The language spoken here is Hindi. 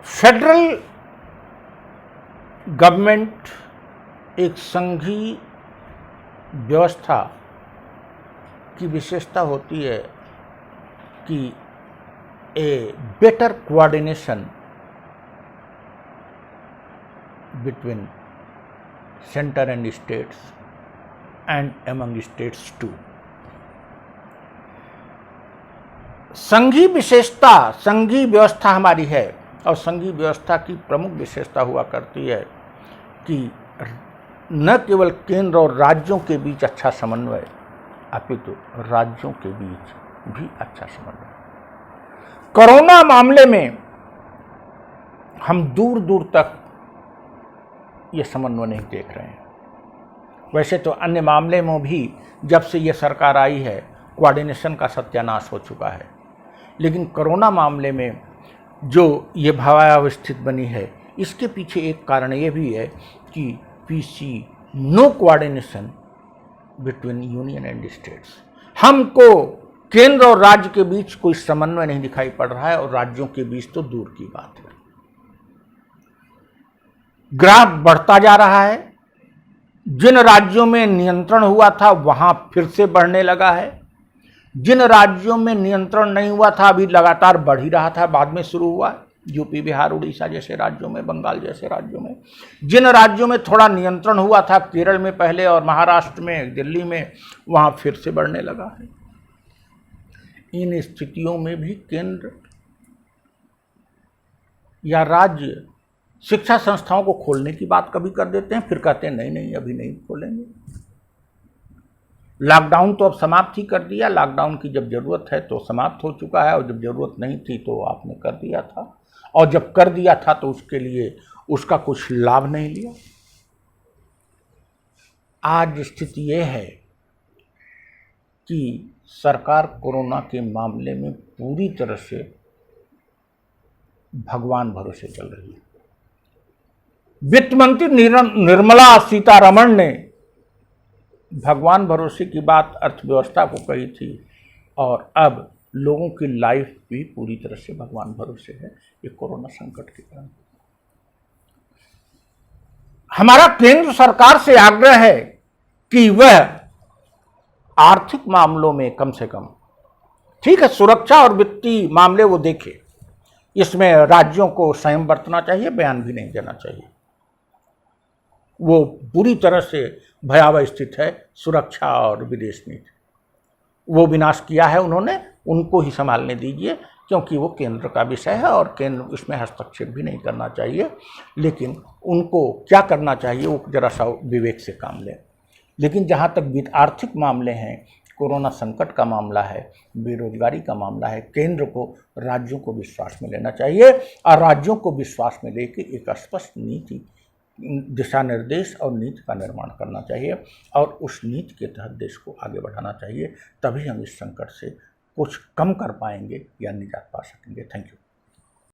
फेडरल गवर्नमेंट एक संघीय व्यवस्था की विशेषता होती है कि a better coordination between centre and states and among states too. संघीय विशेषता, संघीय व्यवस्था हमारी है और संघीय व्यवस्था की प्रमुख विशेषता हुआ करती है कि न केवल केंद्र और राज्यों के बीच अच्छा समन्वय, अपितु राज्यों के बीच भी अच्छा समन्वय। कोरोना मामले में हम दूर दूर तक ये समन्वय नहीं देख रहे हैं। वैसे तो अन्य मामले में भी जब से ये सरकार आई है कोऑर्डिनेशन का सत्यानाश हो चुका है, लेकिन कोरोना मामले में जो ये भयावह स्थिति बनी है, इसके पीछे एक कारण ये भी है कि we see no coordination between union and states. हमको केंद्र और राज्य के बीच कोई समन्वय नहीं दिखाई पड़ रहा है और राज्यों के बीच तो दूर की बात है। ग्राफ बढ़ता जा रहा है। जिन राज्यों में नियंत्रण हुआ था वहां फिर से बढ़ने लगा है। जिन राज्यों में नियंत्रण नहीं हुआ था अभी लगातार बढ़ ही रहा था, बाद में शुरू हुआ। यूपी, बिहार, उड़ीसा जैसे राज्यों में, बंगाल जैसे राज्यों में। जिन राज्यों में थोड़ा नियंत्रण हुआ था, केरल में पहले और महाराष्ट्र में, दिल्ली में, वहां फिर से बढ़ने लगा है। इन स्थितियों में भी केंद्र या राज्य शिक्षा संस्थाओं को खोलने की बात कभी कर देते हैं, फिर कहते हैं नहीं नहीं अभी नहीं खोलेंगे। लॉकडाउन तो अब समाप्त ही कर दिया। लॉकडाउन की जब जरूरत है तो समाप्त हो चुका है और जब जरूरत नहीं थी तो आपने कर दिया था, और जब कर दिया था तो उसके लिए उसका कुछ लाभ नहीं लिया। आज स्थिति यह है कि सरकार कोरोना के मामले में पूरी तरह से भगवान भरोसे चल रही है। वित्त मंत्री निर्मला सीतारमण ने भगवान भरोसे की बात अर्थव्यवस्था को कही थी और अब लोगों की लाइफ भी पूरी तरह से भगवान भरोसे है ये कोरोना संकट के कारण। हमारा केंद्र सरकार से आग्रह है कि वह आर्थिक मामलों में कम से कम, ठीक है, सुरक्षा और वित्तीय मामले वो देखे, इसमें राज्यों को संयम बरतना चाहिए, बयान भी नहीं देना चाहिए। वो पूरी तरह से भयावह स्थित है सुरक्षा और विदेश नीति। वो विनाश किया है उन्होंने, उनको ही संभालने दीजिए, क्योंकि वो केंद्र का विषय है और केंद्र इसमें हस्तक्षेप भी नहीं करना चाहिए। लेकिन उनको क्या करना चाहिए वो जरा सा विवेक से काम लें। लेकिन जहाँ तक आर्थिक मामले हैं, कोरोना संकट का मामला है, बेरोजगारी का मामला है, केंद्र को राज्यों को विश्वास में लेना चाहिए और राज्यों को विश्वास में लेकर एक स्पष्ट नीति, दिशा निर्देश और नीति का निर्माण करना चाहिए और उस नीति के तहत देश को आगे बढ़ाना चाहिए। तभी हम इस संकट से कुछ कम कर पाएंगे या निजात पा सकेंगे। Thank you.